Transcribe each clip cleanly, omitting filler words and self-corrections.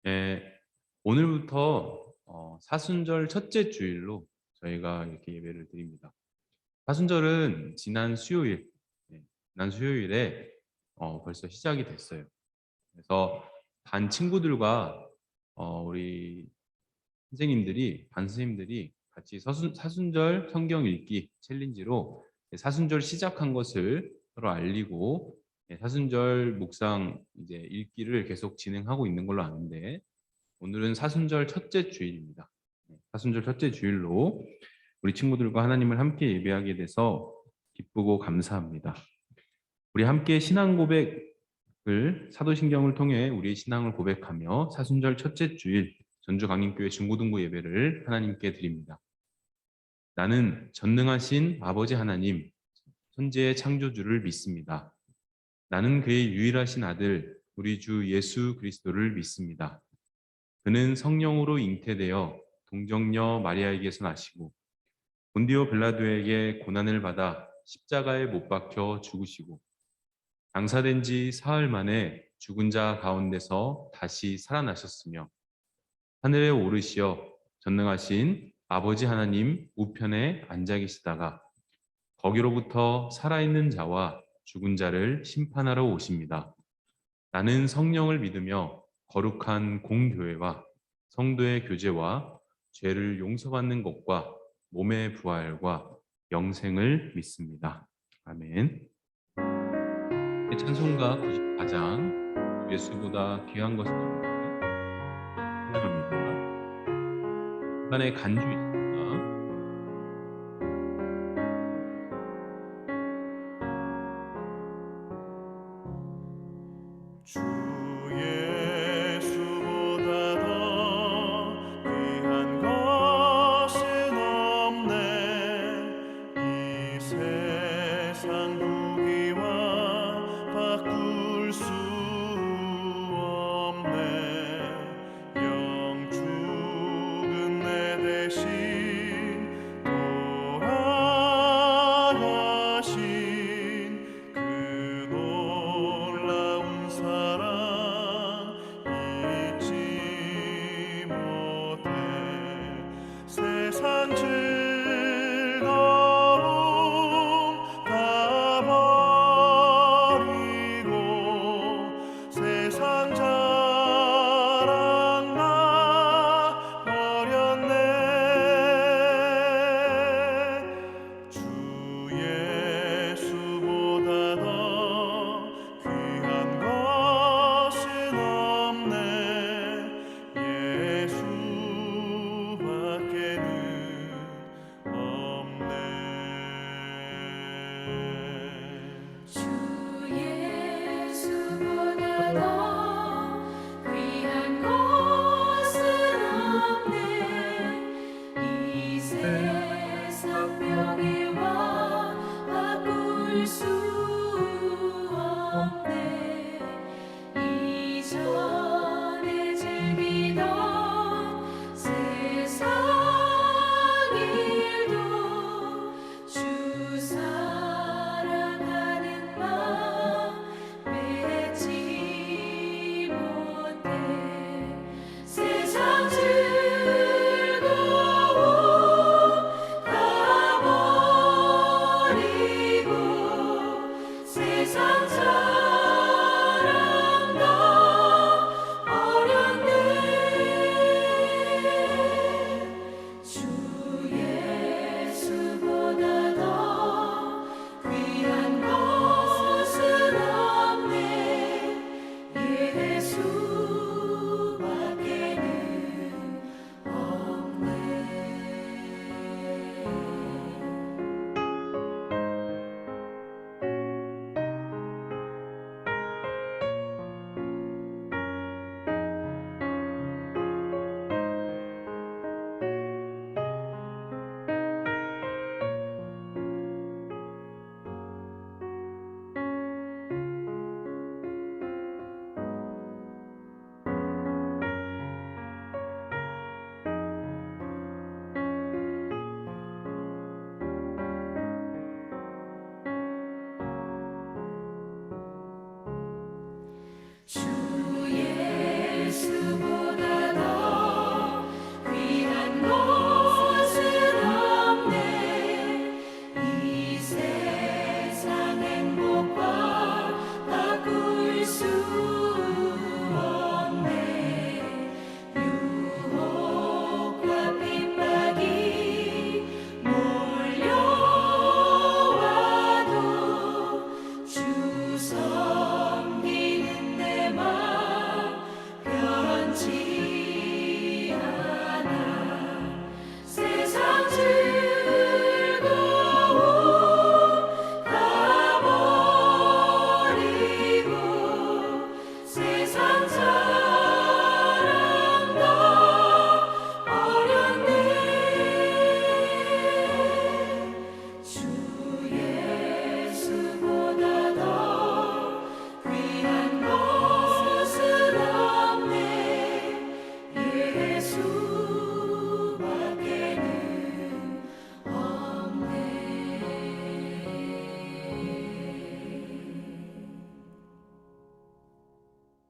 예, 오늘부터 사순절 첫째 주일로 저희가 이렇게 예배를 드립니다. 사순절은 지난 수요일에 벌써 시작이 됐어요. 그래서 반 친구들과 우리 반 선생님들이 같이 사순절 성경 읽기 챌린지로 사순절 시작한 것을 서로 알리고 사순절 묵상 이제 읽기를 계속 진행하고 있는 걸로 아는데 오늘은 사순절 첫째 주일입니다. 사순절 첫째 주일로 우리 친구들과 하나님을 함께 예배하게 돼서 기쁘고 감사합니다. 우리 함께 신앙 고백을 사도신경을 통해 우리의 신앙을 고백하며 사순절 첫째 주일 전주강림교회 중고등부 예배를 하나님께 드립니다. 나는 전능하신 아버지 하나님, 천지의 창조주를 믿습니다. 나는 그의 유일하신 아들, 우리 주 예수 그리스도를 믿습니다. 그는 성령으로 잉태되어 동정녀 마리아에게서 나시고 본디오 빌라도에게 고난을 받아 십자가에 못 박혀 죽으시고 장사된 지 사흘 만에 죽은 자 가운데서 다시 살아나셨으며 하늘에 오르시어 전능하신 아버지 하나님 우편에 앉아 계시다가 거기로부터 살아있는 자와 죽은 자를 심판하러 오십니다. 나는 성령을 믿으며 거룩한 공교회와 성도의 교제와 죄를 용서받는 것과 몸의 부활과 영생을 믿습니다. 아멘. 찬송가 94장 예수보다 귀한 것은 없는데 찬양합니다. 중간에 간주 있습니다. 주 예수보다 더 귀한 것은 없네. 이 세상 부귀와 바꿀 수 없네. 영 죽은 내 대신 돌아가신 그 놀라운 사랑 잊지 못해. 세상 즐거움 다 버리고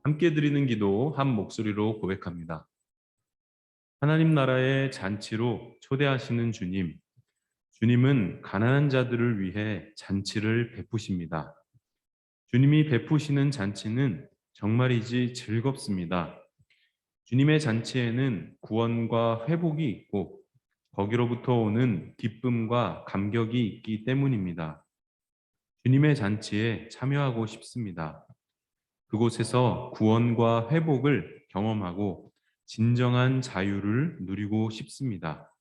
함께 드리는 기도 한 목소리로 고백합니다. 하나님 나라의 잔치로 초대하시는 주님, 주님은 가난한 자들을 위해 잔치를 베푸십니다. 주님이 베푸시는 잔치는 정말이지 즐겁습니다. 주님의 잔치에는 구원과 회복이 있고 거기로부터 오는 기쁨과 감격이 있기 때문입니다. 주님의 잔치에 참여하고 싶습니다. 그곳에서 구원과 회복을 경험하고 진정한 자유를 누리고 싶습니다.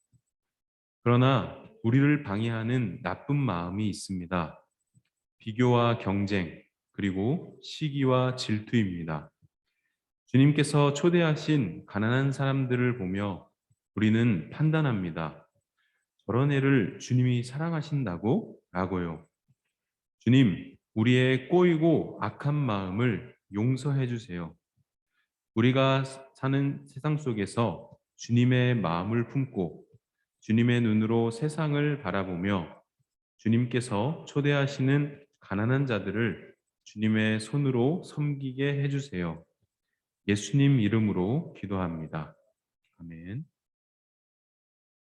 그러나 우리를 방해하는 나쁜 마음이 있습니다. 비교와 경쟁, 그리고 시기와 질투입니다. 주님께서 초대하신 가난한 사람들을 보며 우리는 판단합니다. 저런 애를 주님이 사랑하신다고? 라고요. 주님, 우리의 꼬이고 악한 마음을 용서해 주세요. 우리가 사는 세상 속에서 주님의 마음을 품고 주님의 눈으로 세상을 바라보며 주님께서 초대하시는 가난한 자들을 주님의 손으로 섬기게 해주세요. 예수님 이름으로 기도합니다. 아멘.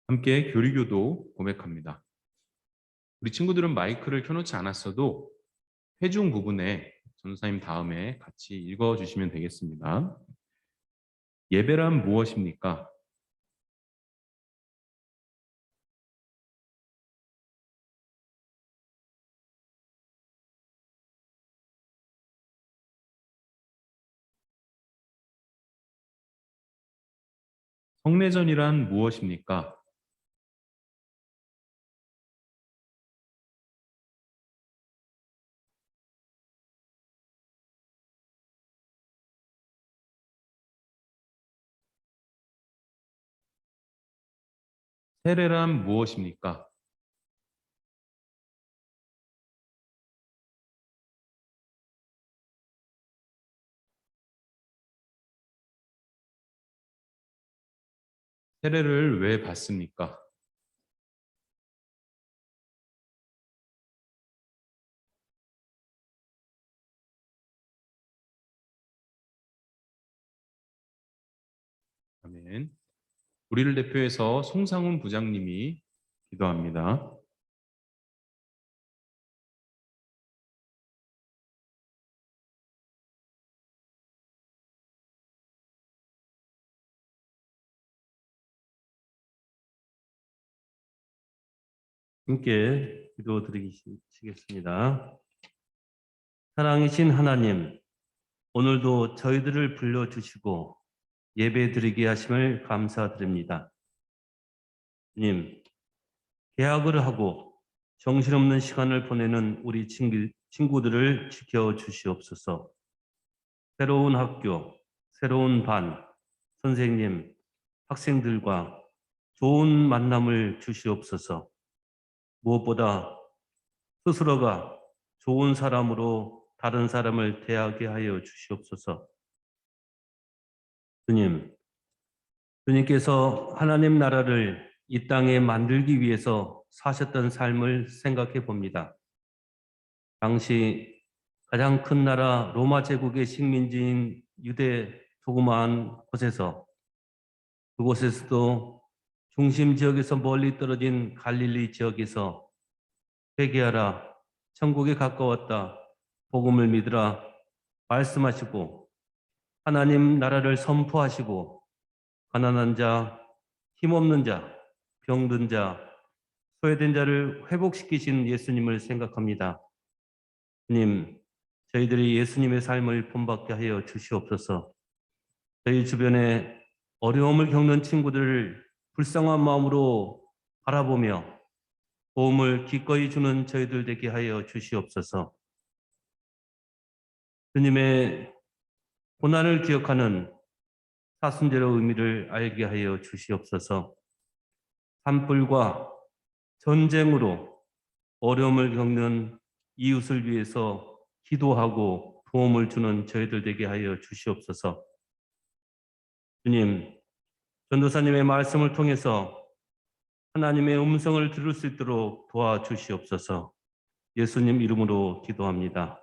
함께 교리교도 고백합니다. 우리 친구들은 마이크를 켜놓지 않았어도 회중 부분에 전도사님 다음에 같이 읽어주시면 되겠습니다. 예배란 무엇입니까? 성례전이란 무엇입니까? 세례란 무엇입니까? 세례를 왜 받습니까? 아멘. 우리를 대표해서 송상훈 부장님이 기도합니다. 함께 기도드리시겠습니다. 사랑이신 하나님, 오늘도 저희들을 불러주시고 예배드리게 하심을 감사드립니다. 주님, 개학을 하고 정신없는 시간을 보내는 우리 친구들을 지켜주시옵소서. 새로운 학교, 새로운 반, 선생님, 학생들과 좋은 만남을 주시옵소서. 무엇보다 스스로가 좋은 사람으로 다른 사람을 대하게 하여 주시옵소서. 주님께서 하나님 나라를 이 땅에 만들기 위해서 사셨던 삶을 생각해 봅니다. 당시 가장 큰 나라 로마 제국의 식민지인 유대 조그마한 곳에서, 그곳에서도 중심 지역에서 멀리 떨어진 갈릴리 지역에서 회개하라, 천국에 가까웠다, 복음을 믿으라 말씀하시고 하나님 나라를 선포하시고 가난한 자, 힘없는 자, 병든 자, 소외된 자를 회복시키신 예수님을 생각합니다. 주님, 저희들이 예수님의 삶을 본받게 하여 주시옵소서. 저희 주변에 어려움을 겪는 친구들을 불쌍한 마음으로 바라보며 도움을 기꺼이 주는 저희들 되게 하여 주시옵소서. 주님의 고난을 기억하는 사순절의 의미를 알게 하여 주시옵소서. 산불과 전쟁으로 어려움을 겪는 이웃을 위해서 기도하고 도움을 주는 저희들 되게 하여 주시옵소서. 주님, 전도사님의 말씀을 통해서 하나님의 음성을 들을 수 있도록 도와주시옵소서. 예수님 이름으로 기도합니다.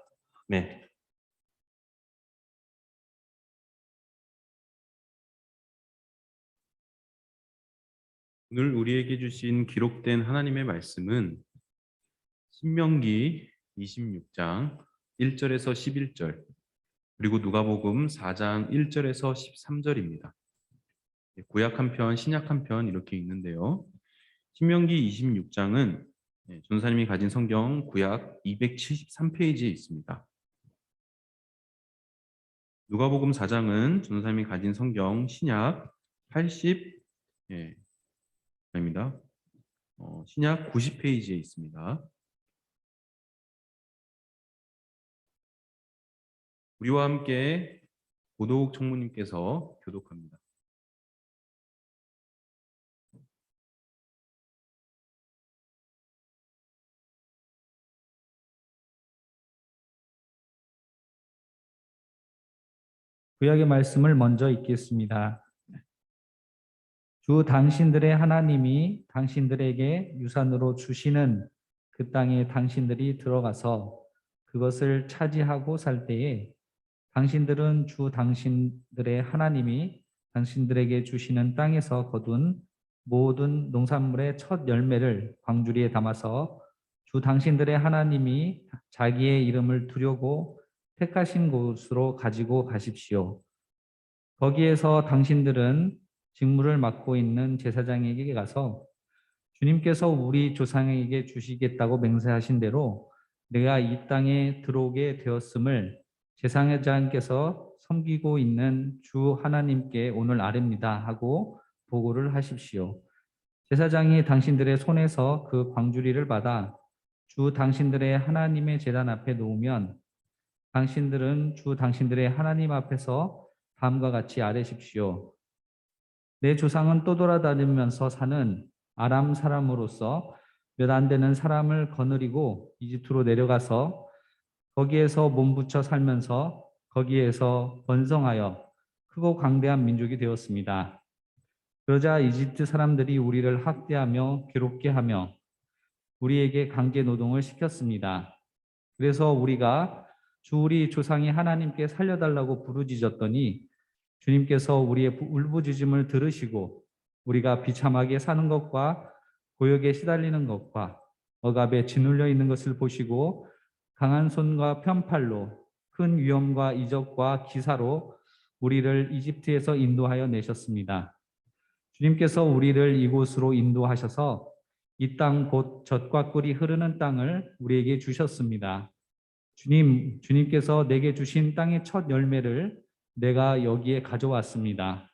네. 오늘 우리에게 주신 기록된 하나님의 말씀은 신명기 26장 1절에서 11절, 그리고 누가복음 4장 1절에서 13절입니다. 구약 한 편, 신약 한 편 이렇게 있는데요. 신명기 26장은 전사님이 가진 성경 구약 273페이지에 있습니다. 누가복음 4장은 전사님이 가진 성경 신약 80, 아닙니다. 신약 90페이지에 있습니다. 우리와 함께 고도욱 총무님께서 교독합니다. 구약의 말씀을 먼저 읽겠습니다. 주 당신들의 하나님이 당신들에게 유산으로 주시는 그 땅에 당신들이 들어가서 그것을 차지하고 살 때에 당신들은 주 당신들의 하나님이 당신들에게 주시는 땅에서 거둔 모든 농산물의 첫 열매를 광주리에 담아서 주 당신들의 하나님이 자기의 이름을 두려고 택하신 곳으로 가지고 가십시오. 거기에서 당신들은 직무를 맡고 있는 제사장에게 가서 주님께서 우리 조상에게 주시겠다고 맹세하신 대로 내가 이 땅에 들어오게 되었음을 제사장께서 섬기고 있는 주 하나님께 오늘 아뢰입니다 하고 보고를 하십시오. 제사장이 당신들의 손에서 그 광주리를 받아 주 당신들의 하나님의 제단 앞에 놓으면 당신들은 주 당신들의 하나님 앞에서 다음과 같이 아뢰십시오. 내 조상은 떠돌아다니면서 사는 아람 사람으로서 몇 안 되는 사람을 거느리고 이집트로 내려가서 거기에서 몸부쳐 살면서 거기에서 번성하여 크고 강대한 민족이 되었습니다. 그러자 이집트 사람들이 우리를 학대하며 괴롭게 하며 우리에게 강제 노동을 시켰습니다. 그래서 우리가 주 우리 조상이 하나님께 살려달라고 부르짖었더니 주님께서 우리의 울부짖음을 들으시고 우리가 비참하게 사는 것과 고역에 시달리는 것과 억압에 짓눌려 있는 것을 보시고 강한 손과 편팔로 큰 위험과 이적과 기사로 우리를 이집트에서 인도하여 내셨습니다. 주님께서 우리를 이곳으로 인도하셔서 이 땅 곧 젖과 꿀이 흐르는 땅을 우리에게 주셨습니다. 주님께서 내게 주신 땅의 첫 열매를 내가 여기에 가져왔습니다.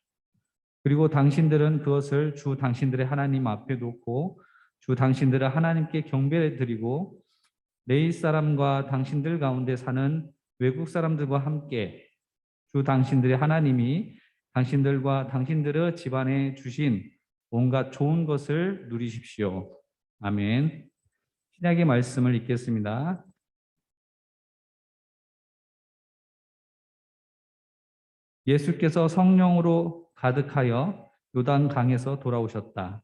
그리고 당신들은 그것을 주 당신들의 하나님 앞에 놓고 주 당신들의 하나님께 경배를 드리고 내 이웃사람과 당신들 가운데 사는 외국 사람들과 함께 주 당신들의 하나님이 당신들과 당신들의 집안에 주신 온갖 좋은 것을 누리십시오. 아멘. 신약의 말씀을 읽겠습니다. 예수께서 성령으로 가득하여 요단 강에서 돌아오셨다.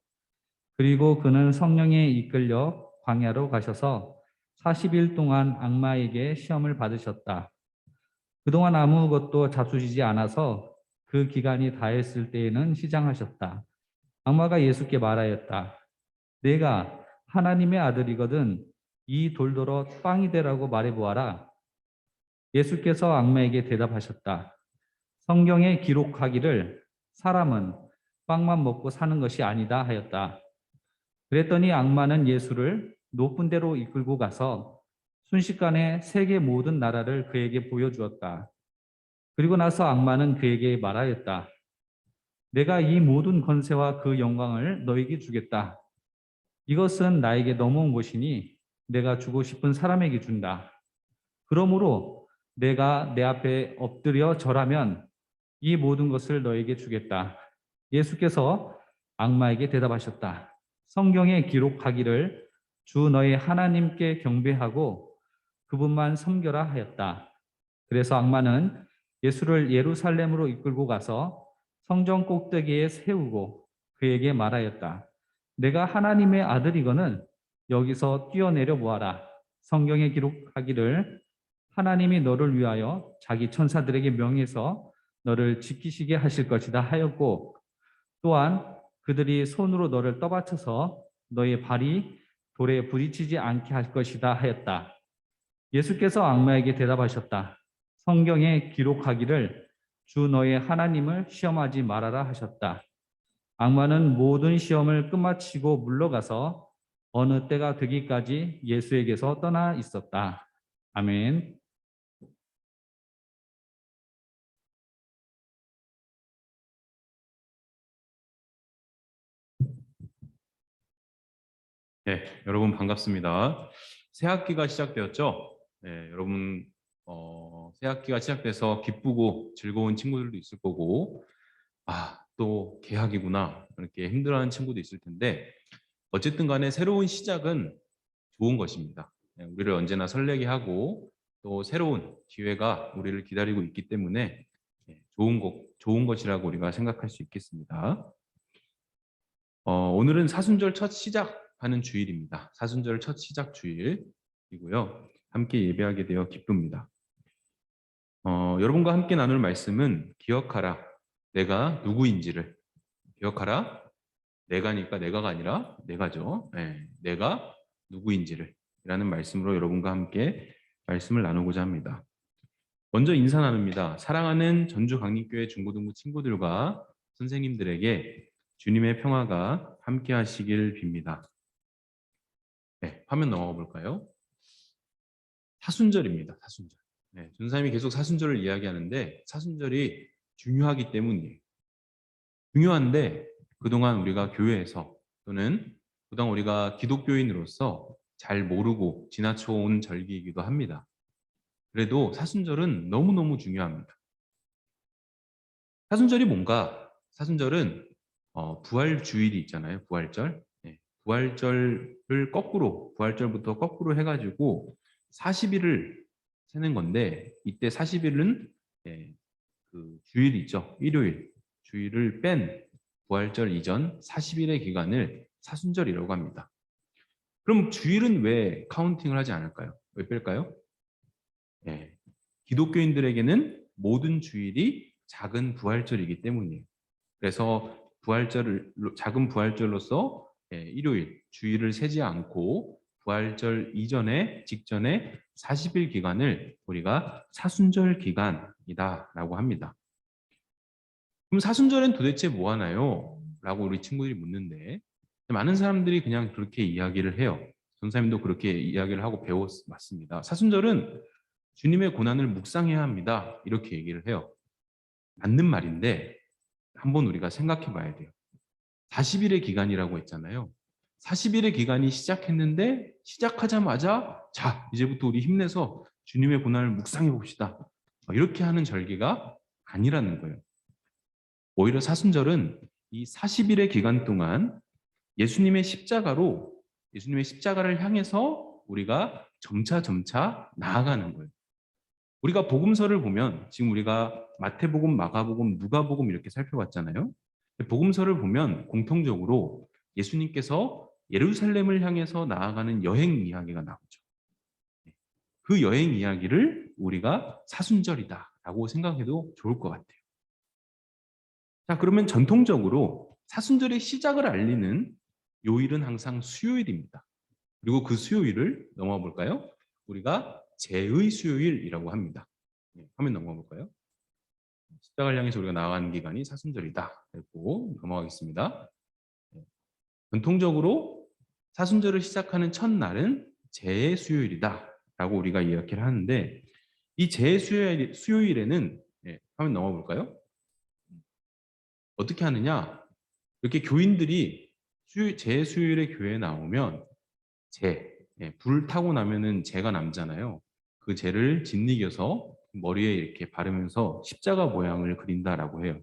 그리고 그는 성령에 이끌려 광야로 가셔서 40일 동안 악마에게 시험을 받으셨다. 그동안 아무것도 잡수시지 않아서 그 기간이 다했을 때에는 시장하셨다. 악마가 예수께 말하였다. 내가 하나님의 아들이거든 이 돌더러 빵이 되라고 말해보아라. 예수께서 악마에게 대답하셨다. 성경에 기록하기를 사람은 빵만 먹고 사는 것이 아니다 하였다. 그랬더니 악마는 예수를 높은 데로 이끌고 가서 순식간에 세계 모든 나라를 그에게 보여주었다. 그리고 나서 악마는 그에게 말하였다. 내가 이 모든 권세와 그 영광을 너에게 주겠다. 이것은 나에게 넘어온 것이니 내가 주고 싶은 사람에게 준다. 그러므로 내가 내 앞에 엎드려 절하면 이 모든 것을 너에게 주겠다. 예수께서 악마에게 대답하셨다. 성경에 기록하기를 주 너의 하나님께 경배하고 그분만 섬겨라 하였다. 그래서 악마는 예수를 예루살렘으로 이끌고 가서 성전 꼭대기에 세우고 그에게 말하였다. 내가 하나님의 아들이거늘 여기서 뛰어내려 보아라. 성경에 기록하기를 하나님이 너를 위하여 자기 천사들에게 명해서 너를 지키시게 하실 것이다 하였고 또한 그들이 손으로 너를 떠받쳐서 너의 발이 돌에 부딪히지 않게 할 것이다 하였다. 예수께서 악마에게 대답하셨다. 성경에 기록하기를 주 너의 하나님을 시험하지 말아라 하셨다. 악마는 모든 시험을 끝마치고 물러가서 어느 때가 되기까지 예수에게서 떠나 있었다. 아멘. 네, 여러분 반갑습니다. 새 학기가 시작되었죠? 네, 여러분 새 학기가 시작돼서 기쁘고 즐거운 친구들도 있을 거고, 또 개학이구나 이렇게 힘들어하는 친구도 있을 텐데, 어쨌든 간에 새로운 시작은 좋은 것입니다. 네, 우리를 언제나 설레게 하고 또 새로운 기회가 우리를 기다리고 있기 때문에 좋은 것이라고 우리가 생각할 수 있겠습니다. 오늘은 사순절 첫 시작하는 주일입니다. 사순절 첫 시작 주일이고요. 함께 예배하게 되어 기쁩니다. 여러분과 함께 나눌 말씀은 기억하라, 내가 누구인지를. 기억하라, 내가니까 내가가 아니라 내가죠. 네, 내가 누구인지를 라는 말씀으로 여러분과 함께 말씀을 나누고자 합니다. 먼저 인사 나눕니다. 사랑하는 전주강림교회 중고등부 친구들과 선생님들에게 주님의 평화가 함께 하시길 빕니다. 네, 화면 넘어가 볼까요? 사순절입니다. 사순절. 네, 전사님이 계속 사순절을 이야기하는데 사순절이 중요하기 때문이에요. 중요한데 그동안 우리가 교회에서 또는 그동안 우리가 기독교인으로서 잘 모르고 지나쳐온 절기이기도 합니다. 그래도 사순절은 너무너무 중요합니다. 사순절이 뭔가? 사순절은 부활주일이 있잖아요. 부활절. 네, 부활절을 거꾸로, 부활절부터 거꾸로 해가지고 40일을 세는 건데, 이때 40일은 그 주일이 있죠. 일요일. 주일을 뺀 부활절 이전 40일의 기간을 사순절이라고 합니다. 그럼 주일은 왜 카운팅을 하지 않을까요? 왜 뺄까요? 네, 기독교인들에게는 모든 주일이 작은 부활절이기 때문이에요. 그래서 작은 부활절로서 일요일, 주일을 세지 않고 부활절 직전에 40일 기간을 우리가 사순절 기간이다라고 합니다. 그럼 사순절엔 도대체 뭐 하나요? 라고 우리 친구들이 묻는데, 많은 사람들이 그냥 그렇게 이야기를 해요. 전사님도 그렇게 이야기를 하고 배워왔습니다. 사순절은 주님의 고난을 묵상해야 합니다. 이렇게 얘기를 해요. 맞는 말인데 한번 우리가 생각해 봐야 돼요. 40일의 기간이라고 했잖아요. 40일의 기간이 시작했는데 시작하자마자 자, 이제부터 우리 힘내서 주님의 고난을 묵상해 봅시다. 이렇게 하는 절기가 아니라는 거예요. 오히려 사순절은 이 40일의 기간 동안 예수님의 십자가를 향해서 우리가 점차 나아가는 거예요. 우리가 복음서를 보면 지금 우리가 마태복음, 마가복음, 누가복음 이렇게 살펴봤잖아요. 복음서를 보면 공통적으로 예수님께서 예루살렘을 향해서 나아가는 여행 이야기가 나오죠. 그 여행 이야기를 우리가 사순절이다라고 생각해도 좋을 것 같아요. 자, 그러면 전통적으로 사순절의 시작을 알리는 요일은 항상 수요일입니다. 그리고 그 수요일을 넘어가 볼까요? 우리가 제의 수요일이라고 합니다. 화면 넘어가 볼까요? 십자가를 향해서 우리가 나아가는 기간이 사순절이다. 그리고 넘어가겠습니다. 전통적으로 사순절을 시작하는 첫날은 제의 수요일이다라고 우리가 이야기를 하는데, 이 제의 수요일에는 화면 넘어가 볼까요? 어떻게 하느냐? 이렇게 교인들이 제의 수요일에 교회에 나오면 불 타고 나면은 재가 남잖아요. 그 재를 짓이겨서 머리에 이렇게 바르면서 십자가 모양을 그린다라고 해요.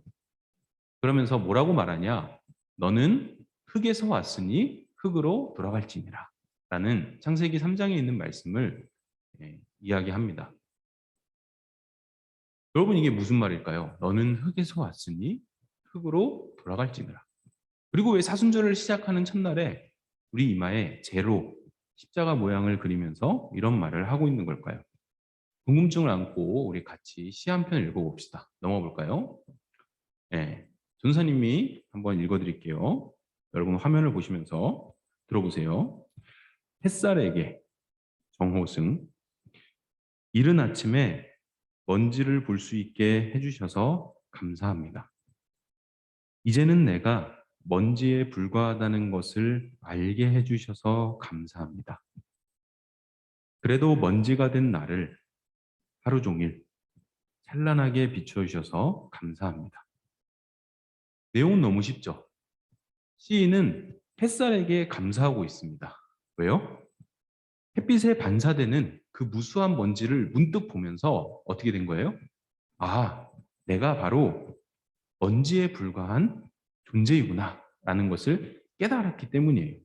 그러면서 뭐라고 말하냐? 너는 흙에서 왔으니 흙으로 돌아갈지니라 라는 창세기 3장에 있는 말씀을 이야기합니다. 여러분, 이게 무슨 말일까요? 너는 흙에서 왔으니 흙으로 돌아갈지니라. 그리고 왜 사순절을 시작하는 첫날에 우리 이마에 재로 십자가 모양을 그리면서 이런 말을 하고 있는 걸까요? 궁금증을 안고 우리 같이 시 한 편 읽어봅시다. 넘어볼까요? 전사님이 한번 읽어드릴게요. 여러분 화면을 보시면서 들어보세요. 햇살에게 정호승, 이른 아침에 먼지를 볼 수 있게 해주셔서 감사합니다. 이제는 내가 먼지에 불과하다는 것을 알게 해주셔서 감사합니다. 그래도 먼지가 된 나를 하루 종일 찬란하게 비춰주셔서 감사합니다. 내용은 너무 쉽죠? 시인은 햇살에게 감사하고 있습니다. 왜요? 햇빛에 반사되는 그 무수한 먼지를 문득 보면서 어떻게 된 거예요? 아, 내가 바로 먼지에 불과한 존재이구나 라는 것을 깨달았기 때문이에요.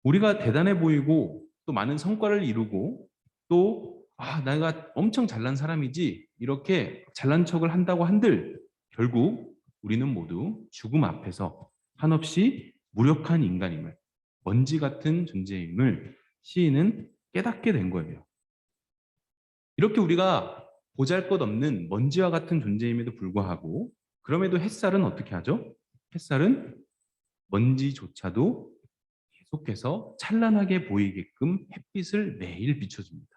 우리가 대단해 보이고 또 많은 성과를 이루고 또 내가 엄청 잘난 사람이지 이렇게 잘난 척을 한다고 한들 결국 우리는 모두 죽음 앞에서 한없이 무력한 인간임을, 먼지 같은 존재임을 시인은 깨닫게 된 거예요. 이렇게 우리가 보잘것없는 먼지와 같은 존재임에도 불구하고 그럼에도 햇살은 어떻게 하죠? 햇살은 먼지조차도 계속해서 찬란하게 보이게끔 햇빛을 매일 비춰줍니다.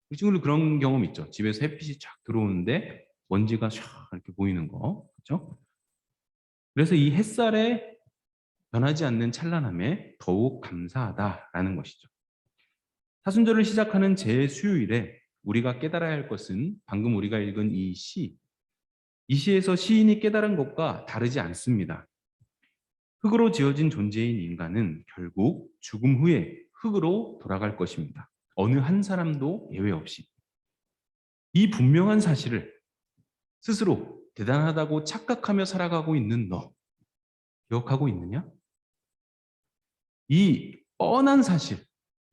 우리 친구들 그런 경험 있죠? 집에서 햇빛이 쫙 들어오는데 먼지가 샥 이렇게 보이는 거, 그렇죠? 그래서 이 햇살에 변하지 않는 찬란함에 더욱 감사하다라는 것이죠. 사순절을 시작하는 제수요일에 우리가 깨달아야 할 것은 방금 우리가 읽은 이 시에서 시인이 깨달은 것과 다르지 않습니다. 흙으로 지어진 존재인 인간은 결국 죽음 후에 흙으로 돌아갈 것입니다. 어느 한 사람도 예외 없이. 이 분명한 사실을 스스로 대단하다고 착각하며 살아가고 있는 너, 기억하고 있느냐? 이 뻔한 사실,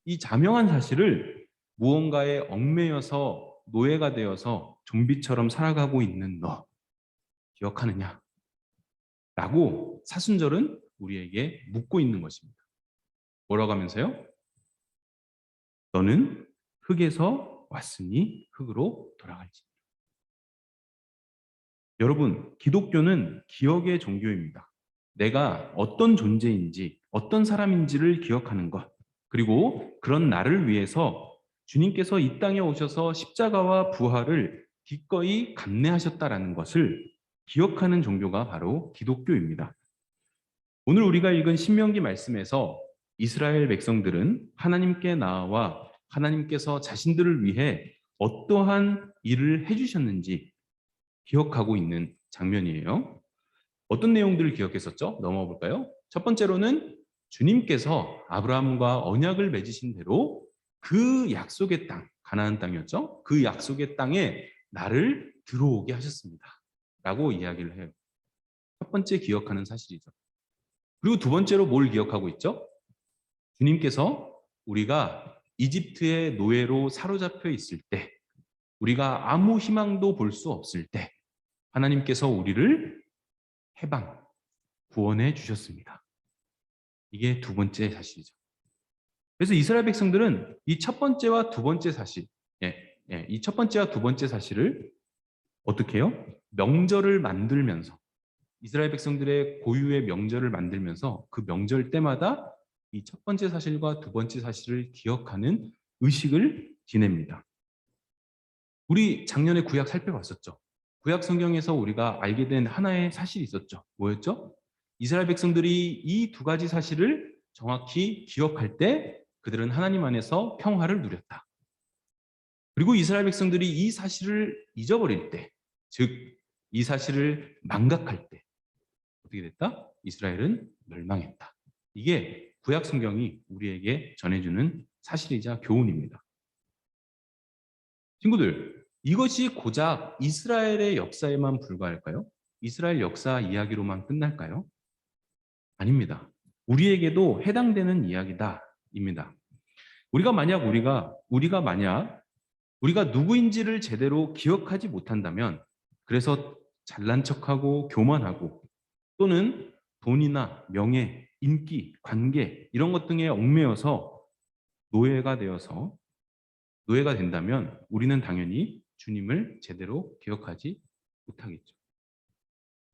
이 자명한 사실을 무언가에 얽매여서 노예가 되어서 좀비처럼 살아가고 있는 너, 기억하느냐? 라고 사순절은 우리에게 묻고 있는 것입니다. 뭐라고 하면서요? 너는 흙에서 왔으니 흙으로 돌아갈지. 여러분, 기독교는 기억의 종교입니다. 내가 어떤 존재인지, 어떤 사람인지를 기억하는 것, 그리고 그런 나를 위해서 주님께서 이 땅에 오셔서 십자가와 부활을 기꺼이 감내하셨다라는 것을 기억하는 종교가 바로 기독교입니다. 오늘 우리가 읽은 신명기 말씀에서 이스라엘 백성들은 하나님께 나아와 하나님께서 자신들을 위해 어떠한 일을 해주셨는지 기억하고 있는 장면이에요. 어떤 내용들을 기억했었죠? 넘어가 볼까요? 첫 번째로는 주님께서 아브라함과 언약을 맺으신 대로 그 약속의 땅, 가나안 땅이었죠? 그 약속의 땅에 나를 들어오게 하셨습니다. 라고 이야기를 해요. 첫 번째 기억하는 사실이죠. 그리고 두 번째로 뭘 기억하고 있죠? 주님께서 우리가 이집트의 노예로 사로잡혀 있을 때, 우리가 아무 희망도 볼 수 없을 때 하나님께서 우리를 해방, 구원해 주셨습니다. 이게 두 번째 사실이죠. 그래서 이스라엘 백성들은 이 첫 번째와 두 번째 사실, 이 첫 번째와 두 번째 사실을 어떻게 해요? 명절을 만들면서, 이스라엘 백성들의 고유의 명절을 만들면서 그 명절 때마다 이 첫 번째 사실과 두 번째 사실을 기억하는 의식을 지냅니다. 우리 작년에 구약 살펴봤었죠. 구약 성경에서 우리가 알게 된 하나의 사실이 있었죠. 뭐였죠? 이스라엘 백성들이 이 두 가지 사실을 정확히 기억할 때 그들은 하나님 안에서 평화를 누렸다. 그리고 이스라엘 백성들이 이 사실을 잊어버릴 때, 즉 이 사실을 망각할 때 어떻게 됐다? 이스라엘은 멸망했다. 이게 구약 성경이 우리에게 전해주는 사실이자 교훈입니다. 친구들, 이것이 고작 이스라엘의 역사에만 불과할까요? 이스라엘 역사 이야기로만 끝날까요? 아닙니다. 우리에게도 해당되는 이야기다입니다. 우리가 만약 우리가 누구인지를 제대로 기억하지 못한다면, 그래서 잘난 척하고 교만하고 또는 돈이나 명예, 인기, 관계 이런 것 등에 얽매여서 노예가 된다면 우리는 당연히 주님을 제대로 기억하지 못하겠죠.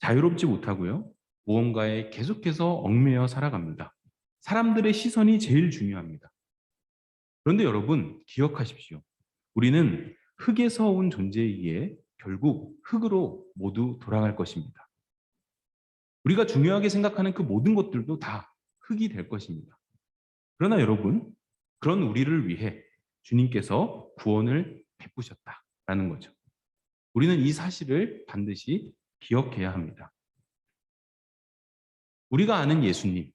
자유롭지 못하고요. 무언가에 계속해서 얽매여 살아갑니다. 사람들의 시선이 제일 중요합니다. 그런데 여러분 기억하십시오. 우리는 흙에서 온 존재이기에 결국 흙으로 모두 돌아갈 것입니다. 우리가 중요하게 생각하는 그 모든 것들도 다 흙이 될 것입니다. 그러나 여러분, 그런 우리를 위해 주님께서 구원을 베푸셨다라는 거죠. 우리는 이 사실을 반드시 기억해야 합니다. 우리가 아는 예수님,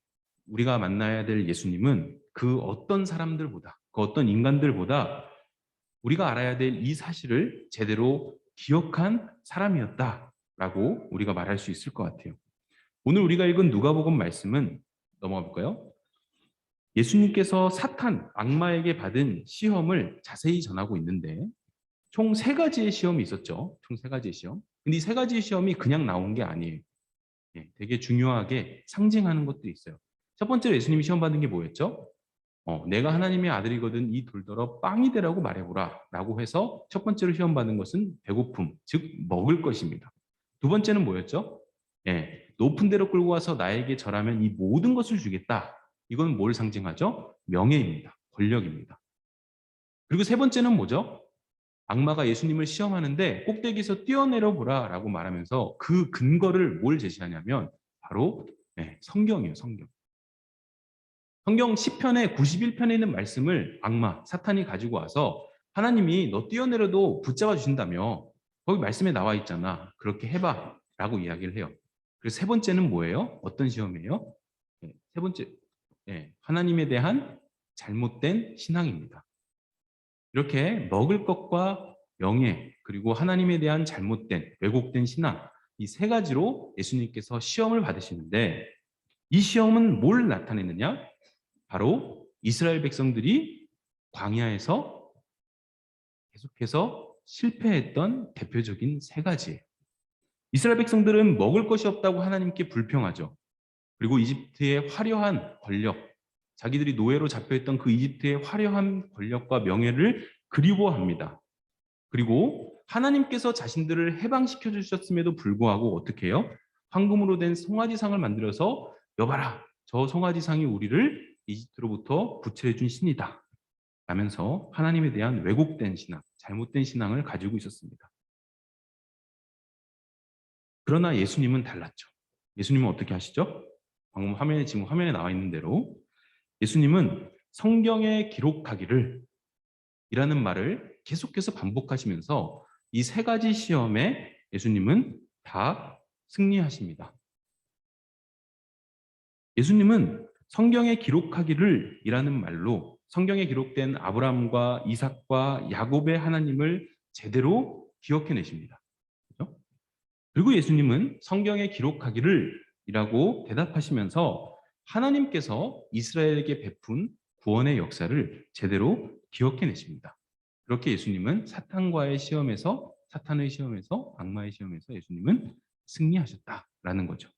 우리가 만나야 될 예수님은 그 어떤 사람들보다, 그 어떤 인간들보다 우리가 알아야 될 이 사실을 제대로 기억한 사람이었다라고 우리가 말할 수 있을 것 같아요. 오늘 우리가 읽은 누가복음 말씀은 넘어가 볼까요? 예수님께서 사탄, 악마에게 받은 시험을 자세히 전하고 있는데 총 3가지의 시험이 있었죠. 총 3가지의 시험. 근데 이 3가지의 시험이 그냥 나온 게 아니에요. 되게 중요하게 상징하는 것도 있어요. 첫 번째로 예수님이 시험 받은 게 뭐였죠? 내가 하나님의 아들이거든 이 돌더러 빵이 되라고 말해보라 라고 해서 첫 번째로 시험 받은 것은 배고픔, 즉 먹을 것입니다. 두 번째는 뭐였죠? 높은 데로 끌고 와서 나에게 절하면 이 모든 것을 주겠다. 이건 뭘 상징하죠? 명예입니다. 권력입니다. 그리고 세 번째는 뭐죠? 악마가 예수님을 시험하는데 꼭대기에서 뛰어내려 보라 라고 말하면서 그 근거를 뭘 제시하냐면 바로 성경이에요. 성경. 성경 10편에 91편에 있는 말씀을 악마, 사탄이 가지고 와서 하나님이 너 뛰어내려도 붙잡아 주신다며 거기 말씀에 나와 있잖아. 그렇게 해봐 라고 이야기를 해요. 그리고 세 번째는 뭐예요? 어떤 시험이에요? 세 번째, 하나님에 대한 잘못된 신앙입니다. 이렇게 먹을 것과 명예 그리고 하나님에 대한 잘못된 왜곡된 신앙 이 3가지로 예수님께서 시험을 받으시는데 이 시험은 뭘 나타내느냐? 바로 이스라엘 백성들이 광야에서 계속해서 실패했던 대표적인 3가지예요. 이스라엘 백성들은 먹을 것이 없다고 하나님께 불평하죠. 그리고 이집트의 화려한 권력, 자기들이 노예로 잡혀있던 그 이집트의 화려한 권력과 명예를 그리워합니다. 그리고 하나님께서 자신들을 해방시켜 주셨음에도 불구하고 어떻게 해요? 황금으로 된 송아지상을 만들어서 여봐라, 저 송아지상이 우리를 이집트로부터 구출해 준 신이다 라면서 하나님에 대한 왜곡된 신앙, 잘못된 신앙을 가지고 있었습니다. 그러나 예수님은 달랐죠. 예수님은 어떻게 하시죠? 방금 지금 화면에 나와 있는 대로 예수님은 성경에 기록하기를 이라는 말을 계속해서 반복하시면서 이 3가지 시험에 예수님은 다 승리하십니다. 예수님은 성경에 기록하기를 이라는 말로 성경에 기록된 아브라함과 이삭과 야곱의 하나님을 제대로 기억해내십니다. 그렇죠? 그리고 예수님은 성경에 기록하기를 이라고 대답하시면서 하나님께서 이스라엘에게 베푼 구원의 역사를 제대로 기억해내십니다. 그렇게 예수님은 사탄의 시험에서 악마의 시험에서 예수님은 승리하셨다라는 거죠.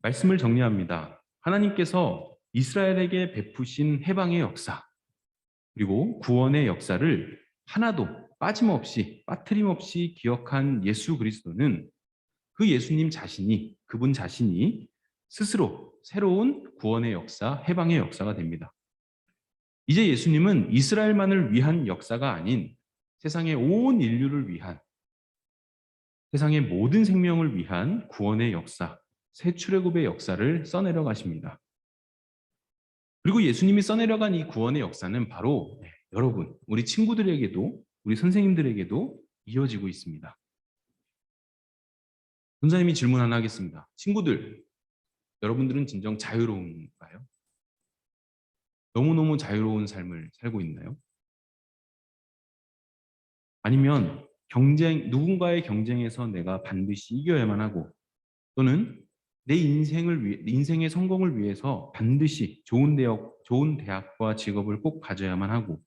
말씀을 정리합니다. 하나님께서 이스라엘에게 베푸신 해방의 역사 그리고 구원의 역사를 하나도 빠짐없이 빠트림없이 기억한 예수 그리스도는 그 예수님 자신이 그분 자신이 스스로 새로운 구원의 역사, 해방의 역사가 됩니다. 이제 예수님은 이스라엘만을 위한 역사가 아닌 세상의 온 인류를 위한 세상의 모든 생명을 위한 구원의 역사, 새 출애굽의 역사를 써내려 가십니다. 그리고 예수님이 써내려간 이 구원의 역사는 바로 여러분, 우리 친구들에게도 우리 선생님들에게도 이어지고 있습니다. 선생님이 질문 하나 하겠습니다. 친구들, 여러분들은 진정 자유로운가요? 너무너무 자유로운 삶을 살고 있나요? 아니면 누군가의 경쟁에서 내가 반드시 이겨야만 하고 또는 내 인생의 성공을 위해서 반드시 좋은 대학과 직업을 꼭 가져야만 하고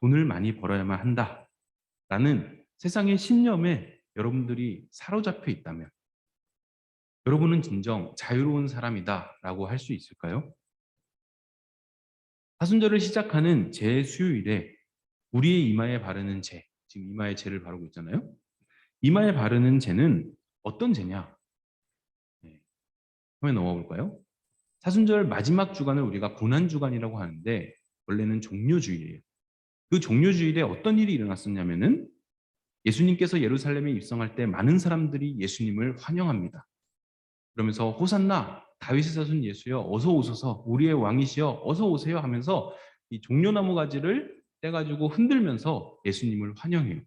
돈을 많이 벌어야만 한다라는 세상의 신념에 여러분들이 사로잡혀 있다면 여러분은 진정 자유로운 사람이다라고 할 수 있을까요? 사순절을 시작하는 제 수요일에 우리의 이마에 바르는 제, 지금 이마에 제를 바르고 있잖아요. 이마에 바르는 제는 어떤 제냐? 화면 넘어가 볼까요? 사순절 마지막 주간을 우리가 고난 주간이라고 하는데 원래는 종료주일이에요. 그 종료주일에 어떤 일이 일어났었냐면은 예수님께서 예루살렘에 입성할 때 많은 사람들이 예수님을 환영합니다. 그러면서 호산나 다윗의 자손 예수여 어서 오소서 우리의 왕이시여 어서 오세요 하면서 이 종려나무 가지를 떼가지고 흔들면서 예수님을 환영해요.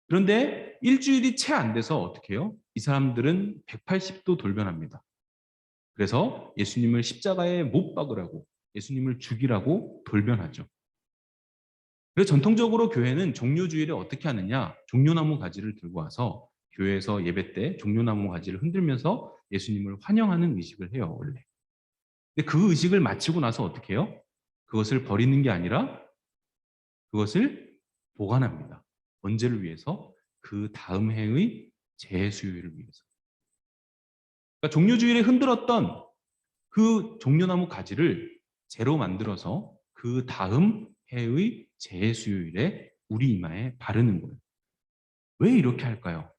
그런데 일주일이 채 안 돼서 어떻게 해요? 이 사람들은 180도 돌변합니다. 그래서 예수님을 십자가에 못 박으라고 예수님을 죽이라고 돌변하죠. 그래서 전통적으로 교회는 종료주일에 어떻게 하느냐? 종려나무 가지를 들고 와서 교회에서 예배 때 종려나무 가지를 흔들면서 예수님을 환영하는 의식을 해요, 원래. 근데 그 의식을 마치고 나서 어떻게 해요? 그것을 버리는 게 아니라 그것을 보관합니다. 언제를 위해서? 그 다음 해의 재수요일을 위해서. 그러니까 종료주일에 흔들었던 그 종려나무 가지를 재로 만들어서 그 다음 해의 재수요일에 우리 이마에 바르는 거예요. 왜 이렇게 할까요?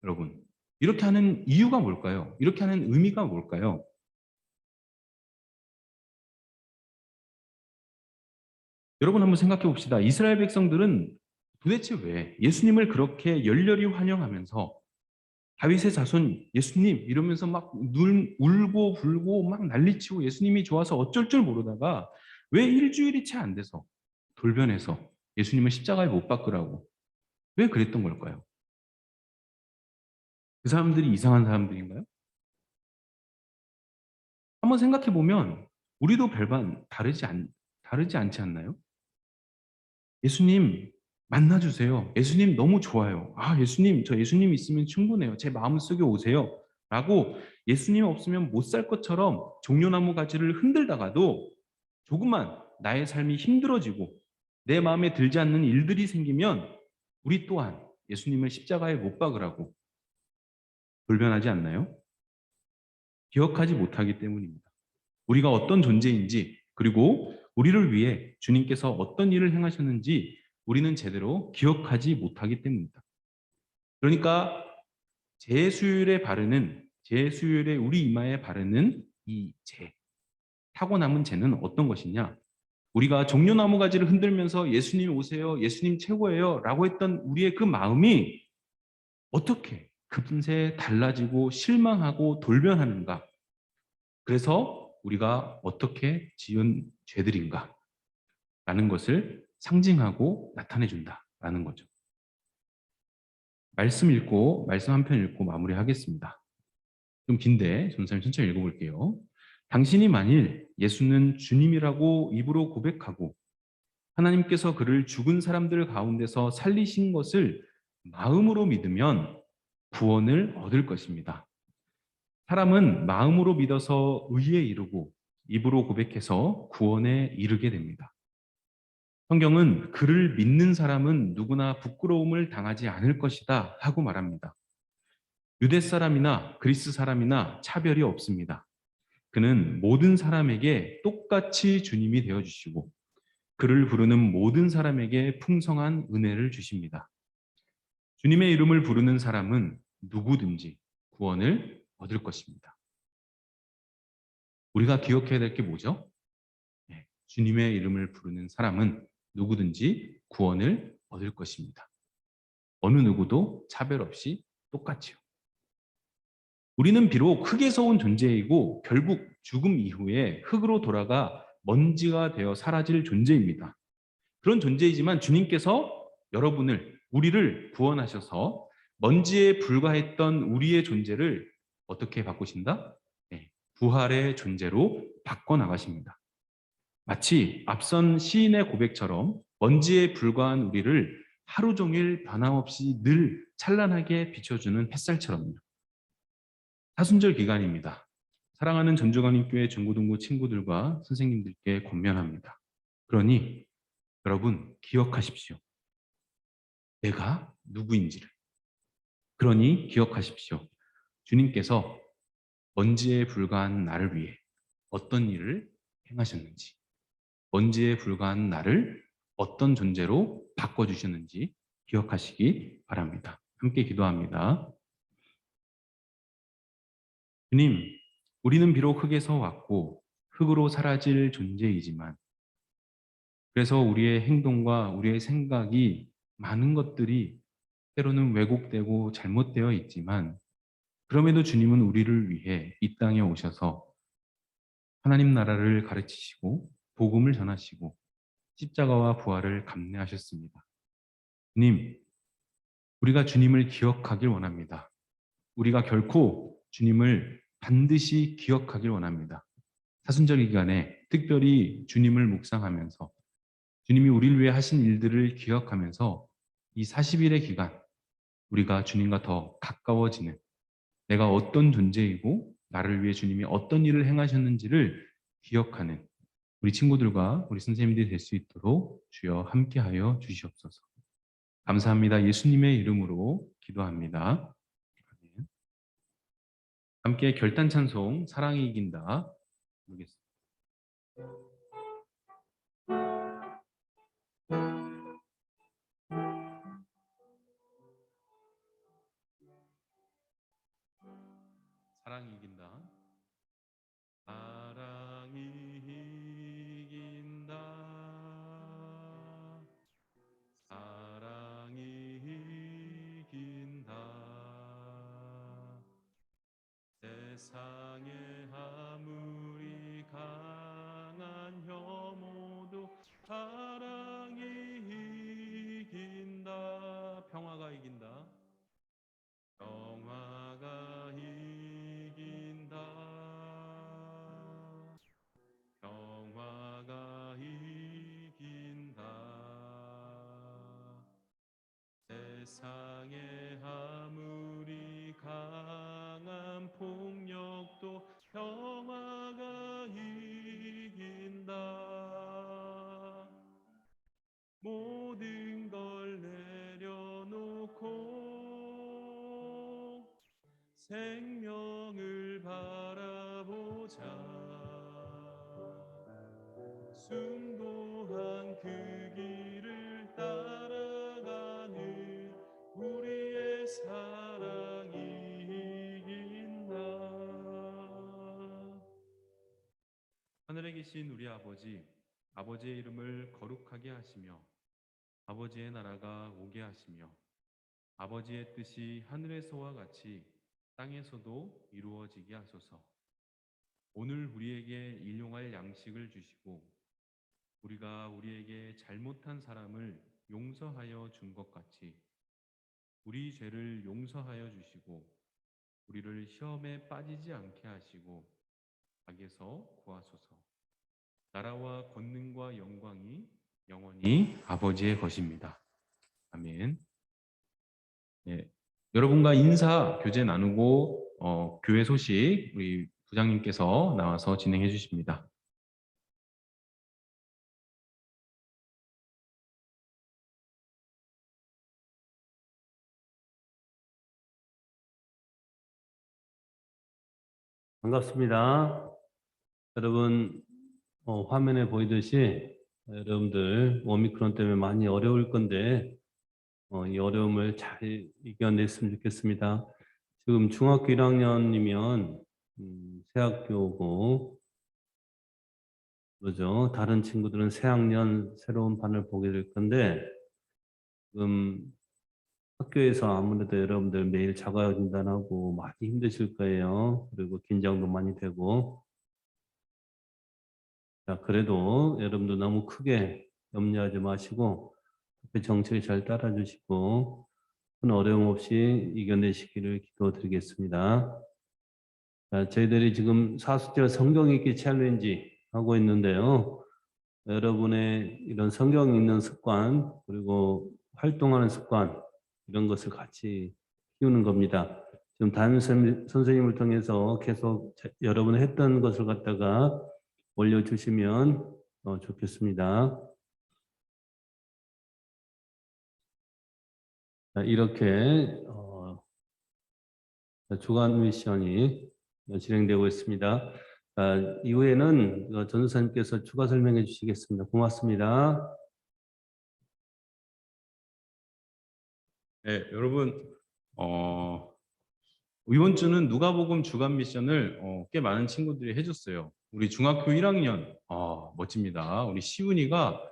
여러분, 이렇게 하는 이유가 뭘까요? 이렇게 하는 의미가 뭘까요? 여러분 한번 생각해 봅시다. 이스라엘 백성들은 도대체 왜 예수님을 그렇게 열렬히 환영하면서 다윗의 자손 예수님 이러면서 막 울고 불고 막 난리치고 예수님이 좋아서 어쩔 줄 모르다가 왜 일주일이 채 안 돼서 돌변해서 예수님을 십자가에 못 박으라고 왜 그랬던 걸까요? 그 사람들이 이상한 사람들인가요? 한번 생각해 보면 우리도 별반 다르지 않지 않나요? 예수님 만나주세요. 예수님 너무 좋아요. 아, 예수님, 저 예수님 있으면 충분해요. 제 마음속에 오세요. 라고 예수님 없으면 못 살 것처럼 종려나무 가지를 흔들다가도 조금만 나의 삶이 힘들어지고 내 마음에 들지 않는 일들이 생기면 우리 또한 예수님을 십자가에 못 박으라고 돌변하지 않나요? 기억하지 못하기 때문입니다. 우리가 어떤 존재인지 그리고 우리를 위해 주님께서 어떤 일을 행하셨는지 우리는 제대로 기억하지 못하기 때문입니다. 그러니까 제수율에 우리 이마에 바르는 이 제, 타고 남은 재는 어떤 것이냐? 우리가 종려나무 가지를 흔들면서 예수님 오세요, 예수님 최고예요 라고 했던 우리의 그 마음이 어떻게 금세 달라지고 실망하고 돌변하는가? 그래서 우리가 어떻게 지은 죄들인가? 라는 것을 상징하고 나타내 준다라는 거죠. 말씀 한 편 읽고 마무리하겠습니다. 좀 긴데 전사님 천천히 읽어볼게요. 당신이 만일 예수는 주님이라고 입으로 고백하고 하나님께서 그를 죽은 사람들 가운데서 살리신 것을 마음으로 믿으면 구원을 얻을 것입니다. 사람은 마음으로 믿어서 의에 이르고 입으로 고백해서 구원에 이르게 됩니다. 성경은 그를 믿는 사람은 누구나 부끄러움을 당하지 않을 것이다 하고 말합니다. 유대 사람이나 그리스 사람이나 차별이 없습니다. 그는 모든 사람에게 똑같이 주님이 되어주시고 그를 부르는 모든 사람에게 풍성한 은혜를 주십니다. 주님의 이름을 부르는 사람은 누구든지 구원을 얻을 것입니다. 우리가 기억해야 될 게 뭐죠? 네, 주님의 이름을 부르는 사람은 누구든지 구원을 얻을 것입니다. 어느 누구도 차별 없이 똑같이요. 우리는 비록 흙에서 온 존재이고 결국 죽음 이후에 흙으로 돌아가 먼지가 되어 사라질 존재입니다. 그런 존재이지만 주님께서 우리를 구원하셔서 먼지에 불과했던 우리의 존재를 어떻게 바꾸신다? 네, 부활의 존재로 바꿔나가십니다. 마치 앞선 시인의 고백처럼 먼지에 불과한 우리를 하루 종일 변함없이 늘 찬란하게 비춰주는 햇살처럼요. 사순절 기간입니다. 사랑하는 전주광림교회 중고등부 친구들과 선생님들께 권면합니다. 그러니 여러분 기억하십시오. 내가 누구인지를. 그러니 기억하십시오. 주님께서 먼지에 불과한 나를 위해 어떤 일을 행하셨는지, 먼지에 불과한 나를 어떤 존재로 바꿔주셨는지 기억하시기 바랍니다. 함께 기도합니다. 주님, 우리는 비록 흙에서 왔고 흙으로 사라질 존재이지만 그래서 우리의 행동과 우리의 생각이 많은 것들이 때로는 왜곡되고 잘못되어 있지만 그럼에도 주님은 우리를 위해 이 땅에 오셔서 하나님 나라를 가르치시고 복음을 전하시고 십자가와 부활을 감내하셨습니다. 주님, 우리가 주님을 기억하길 원합니다. 우리가 결코 주님을 반드시 기억하길 원합니다. 사순절 기간에 특별히 주님을 묵상하면서 주님이 우리를 위해 하신 일들을 기억하면서 이 40일의 기간 우리가 주님과 더 가까워지는 내가 어떤 존재이고 나를 위해 주님이 어떤 일을 행하셨는지를 기억하는 우리 친구들과 우리 선생님들이 될 수 있도록 주여 함께하여 주시옵소서. 감사합니다. 예수님의 이름으로 기도합니다. 아멘. 함께 결단 찬송 사랑이 이긴다 부르겠습니다. 사랑이 이긴다. 사랑이 이긴다. 사랑이 이긴다. 세상에 아무리 강한 혐오도 사랑이 이긴다. 평화가 이긴다. 평화가 이긴다. 평화가 이긴다. 세상에 아무리 강한 폭력도 평화가 이긴다. 모든 걸 내려놓고 생명을 바라보자. 숭고한 그 길을 따라가는 우리의 사랑이 이긴다. 하늘에 계신 우리 아버지, 아버지의 이름을 거룩하게 하시며 아버지의 나라가 오게 하시며 아버지의 뜻이 하늘에서와 같이 땅에서도 이루어지게 하소서. 오늘 우리에게 일용할 양식을 주시고 우리가 우리에게 잘못한 사람을 용서하여 준 것 같이 우리 죄를 용서하여 주시고 우리를 시험에 빠지지 않게 하시고 악에서 구하소서. 나라와 권능과 영광이 영원히 아버지의 것입니다. 아멘. 네, 여러분과 인사 교제 나누고 교회 소식 우리 부장님께서 나와서 진행해 주십니다. 반갑습니다. 여러분, 화면에 보이듯이 여러분들 오미크론 때문에 많이 어려울 건데 이 어려움을 잘 이겨냈으면 좋겠습니다. 지금 중학교 1학년이면 새학교고 그러죠. 다른 친구들은 새학년 새로운 반을 보게 될 건데 지금 학교에서 아무래도 여러분들 매일 자가진단하고 많이 힘드실 거예요. 그리고 긴장도 많이 되고. 자, 그래도 여러분들 너무 크게 염려하지 마시고 그 정책을 잘 따라주시고 큰 어려움 없이 이겨내시기를 기도드리겠습니다. 자, 저희들이 지금 사수절 성경 읽기 챌린지 하고 있는데요. 여러분의 이런 성경 읽는 습관 그리고 활동하는 습관 이런 것을 같이 키우는 겁니다. 지금 담임 선생님을 통해서 계속 여러분이 했던 것을 갖다가 올려주시면 좋겠습니다. 자, 이렇게 주간 미션이 진행되고 있습니다. 이후에는 전도사님께서 추가 설명해 주시겠습니다. 고맙습니다. 네, 여러분 이번 주는 누가복음 주간 미션을 꽤 많은 친구들이 해줬어요. 우리 중학교 1학년 멋집니다. 우리 시훈이가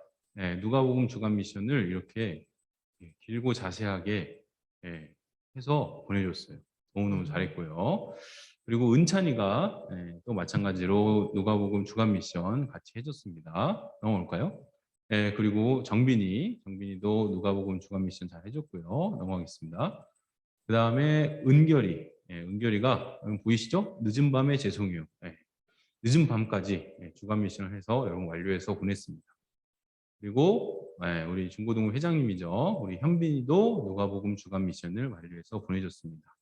누가복음 주간 미션을 이렇게 길고 자세하게 해서 보내줬어요. 너무너무 잘했고요. 그리고 은찬이가 또 마찬가지로 누가복음 주간 미션 같이 해줬습니다. 넘어갈까요? 그리고 정빈이도 누가복음 주간 미션 잘 해줬고요. 넘어가겠습니다. 그 다음에 은결이가 보이시죠? 늦은 밤에 죄송해요. 늦은 밤까지 주간 미션을 해서 여러분 완료해서 보냈습니다. 그리고 우리 중고등부 회장님이죠. 우리 현빈이도 누가복음 주간 미션을 완료해서 보내줬습니다.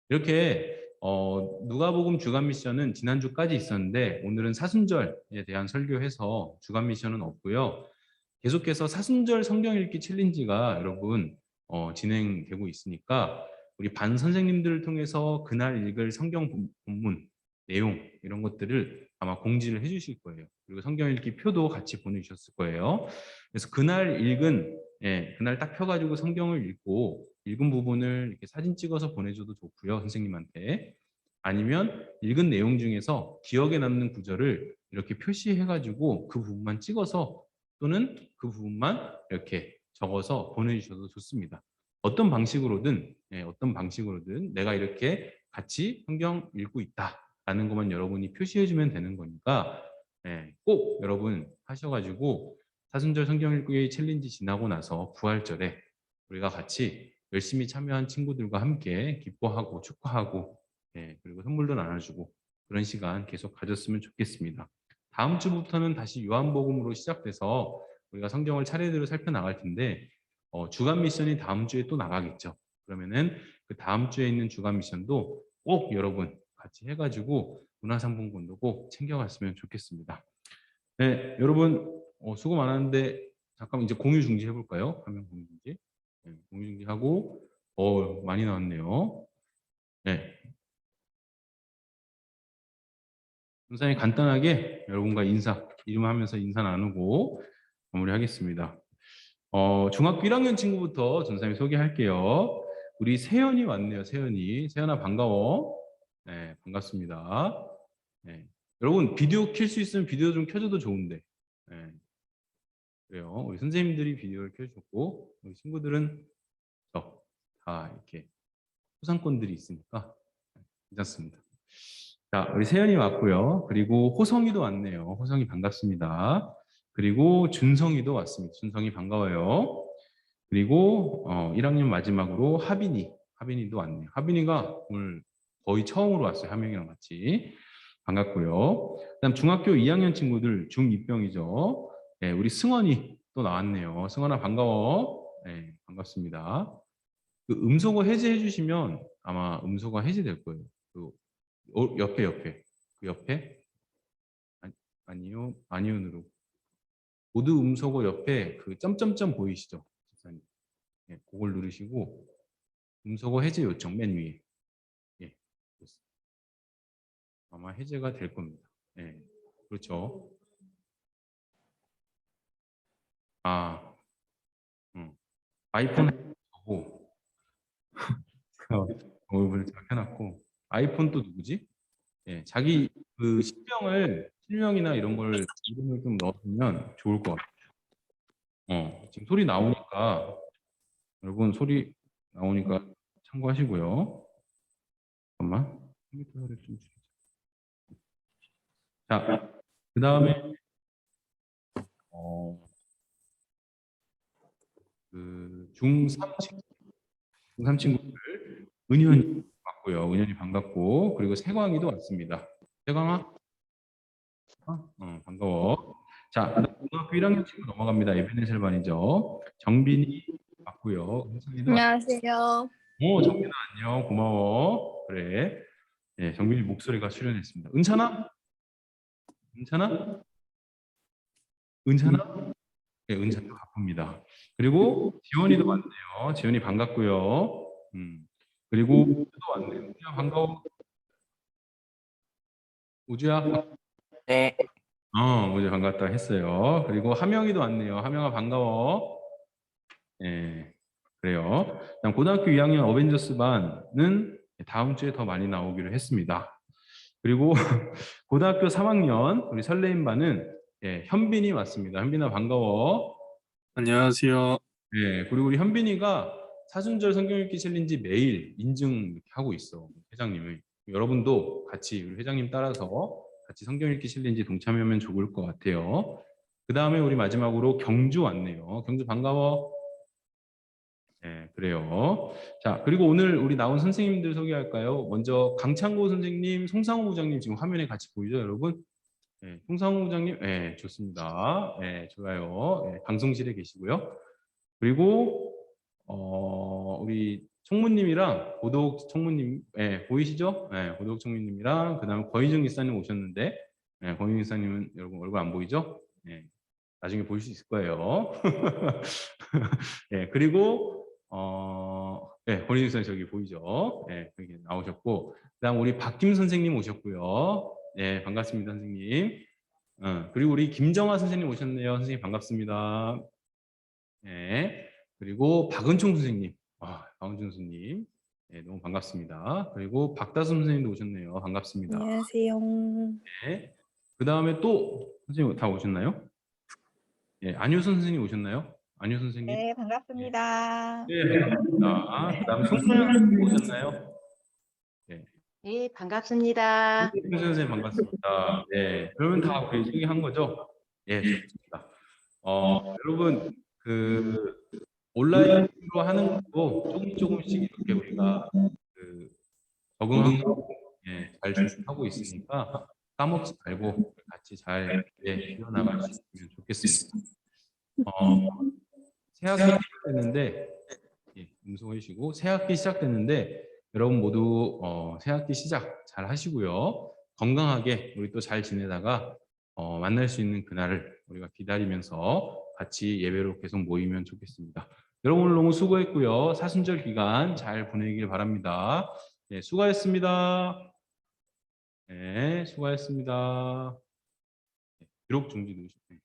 이렇게 누가복음 주간 미션은 지난주까지 있었는데 오늘은 사순절에 대한 설교해서 주간 미션은 없고요. 계속해서 사순절 성경 읽기 챌린지가 여러분 진행되고 있으니까 우리 반 선생님들을 통해서 그날 읽을 성경 본문 내용 이런 것들을 아마 공지를 해주실 거예요. 그리고 성경 읽기 표도 같이 보내주셨을 거예요. 그래서 그날 그날 딱 펴가지고 성경을 읽고 읽은 부분을 이렇게 사진 찍어서 보내줘도 좋고요, 선생님한테. 아니면 읽은 내용 중에서 기억에 남는 구절을 이렇게 표시해가지고 그 부분만 찍어서 또는 그 부분만 이렇게 적어서 보내주셔도 좋습니다. 어떤 방식으로든 내가 이렇게 같이 성경 읽고 있다라는 것만 여러분이 표시해주면 되는 거니까 꼭 여러분 하셔가지고 사순절 성경 읽기 챌린지 지나고 나서 부활절에 우리가 같이 열심히 참여한 친구들과 함께 기뻐하고 축하하고 그리고 선물도 나눠주고 그런 시간 계속 가졌으면 좋겠습니다. 다음 주부터는 다시 요한복음으로 시작돼서 우리가 성경을 차례대로 살펴나갈 텐데 주간 미션이 다음 주에 또 나가겠죠. 그러면은 그 다음 주에 있는 주간 미션도 꼭 여러분 같이 해가지고 문화상품권도 꼭 챙겨갔으면 좋겠습니다. 네, 여러분 수고 많았는데 잠깐 이제 공유 중지 해볼까요? 화면 공유 중지. 공유 중지하고 많이 나왔네요. 네. 선생님 간단하게 여러분과 이름하면서 인사 나누고 마무리하겠습니다. 중학교 1학년 친구부터 전사님이 소개할게요. 우리 세연이 왔네요. 세연아 반가워. 네, 반갑습니다. 네. 여러분 비디오 켤 수 있으면 비디오 좀 켜줘도 좋은데. 네. 그래요. 우리 선생님들이 비디오를 켜주셨고 우리 친구들은 다 이렇게 소상권들이 있으니까 괜찮습니다. 자, 우리 세연이 왔고요. 그리고 호성이도 왔네요. 호성이 반갑습니다. 그리고 준성이도 왔습니다. 준성이 반가워요. 그리고 1학년 마지막으로 하빈이도 왔네요. 하빈이가 오늘 거의 처음으로 왔어요. 한 명이랑 같이. 반갑고요. 그다음 중학교 2학년 친구들 중2병이죠. 네, 우리 승원이 또 나왔네요. 승원아 반가워. 네, 반갑습니다. 그 음소거 해제해 주시면 아마 음소거 해제될 거예요. 그 옆에 그 옆에 아니온으로 모두 음소거 옆에 그 점점점 보이시죠? 집사님. 예, 그걸 누르시고 음소거 해제 요청 맨 위에. 예, 그렇습니다. 아마 해제가 될 겁니다. 예, 그렇죠. 아이폰 하고 얼굴을 잘 켜놨고 아이폰 또 누구지? 예, 자기 그 실명이나 이런 걸 이름을 좀 넣어주면 좋을 것 같아요. 지금 소리 나오니까 여러분 소리 나오니까 참고하시고요. 잠깐만 컴퓨터를 좀 줄이자. 자, 그 다음에 그 중3 친구들 은현이 왔고요. 은현이 반갑고 그리고 세광이도 왔습니다. 세광아? 반가워. 자, 고등학교 1학년 친구 넘어갑니다. 에베네셀 반이죠. 정빈이 왔고요. 은찬이도 안녕하세요. 정빈아 안녕. 고마워. 그래. 네, 정빈이 목소리가 출연했습니다. 은찬아? 네, 은찬도 바쁩니다. 그리고 지원이도 왔네요. 지원이 반갑고요. 그리고 우주도 왔네요. 우주야 반가워. 우주야. 네. 우주 반갑다 했어요. 그리고 하명이도 왔네요. 하명아 반가워. 네, 그래요. 그다음 고등학교 2학년 어벤져스 반은 다음 주에 더 많이 나오기로 했습니다. 그리고 고등학교 3학년 우리 설레임 반은 현빈이 왔습니다. 현빈아 반가워. 안녕하세요. 네, 그리고 우리 현빈이가 사순절 성경 읽기 챌린지 매일 인증 이렇게 하고 있어. 회장님을. 여러분도 같이 우리 회장님 따라서 같이 성경 읽기 챌린지 동참하면 좋을 것 같아요. 그 다음에 우리 마지막으로 경주 왔네요. 경주 반가워. 네, 그래요. 자, 그리고 오늘 우리 나온 선생님들 소개할까요? 먼저 강창고 선생님, 송상호 부장님 지금 화면에 같이 보이죠, 여러분? 네, 송상호 부장님, 네, 좋습니다. 네, 좋아요. 네, 방송실에 계시고요. 그리고 우리 총무님이랑 고독 총무님, 보이시죠? 고독 총무님이랑 그다음에 권희정 기사님 오셨는데, 권희정 기사님은 여러분 얼굴 안 보이죠? 나중에 보일 수 있을 거예요. 그리고 권희정 기사님 저기 보이죠? 여기 나오셨고, 그다음 우리 박김 선생님 오셨고요. 반갑습니다, 선생님. 그리고 우리 김정아 선생님 오셨네요. 선생님 반갑습니다. 그리고 박은총 선생님, 박은총 선생님, 너무 반갑습니다. 그리고 박다솜 선생님도 오셨네요. 반갑습니다. 안녕하세요. 그 다음에 또 선생님 다 오셨나요? 안효선 선생님 오셨나요? 안효선 선생님? 네, 반갑습니다. 반갑습니다. 그 다음에 송소연 선생님 오셨나요? 네, 반갑습니다. 송소연 선생님 반갑습니다. 그러면 다 우리 소개한 거죠? 좋습니다. 여러분 그 온라인으로 하는 것도 조금씩 이렇게 우리가 적응하고 잘 준비하고 있으니까 까먹지 말고 같이 잘 이어나갈 수 있으면 좋겠습니다. 새 학기 시작됐는데 음소해주시고 새 학기 시작됐는데 여러분 모두 새 학기 시작 잘 하시고요. 건강하게 우리 또 잘 지내다가 만날 수 있는 그날을 우리가 기다리면서 같이 예배로 계속 모이면 좋겠습니다. 여러분 오늘 너무 수고했고요. 사순절 기간 잘 보내길 바랍니다. 수고하셨습니다. 수고하셨습니다. 기록 중지 누르시면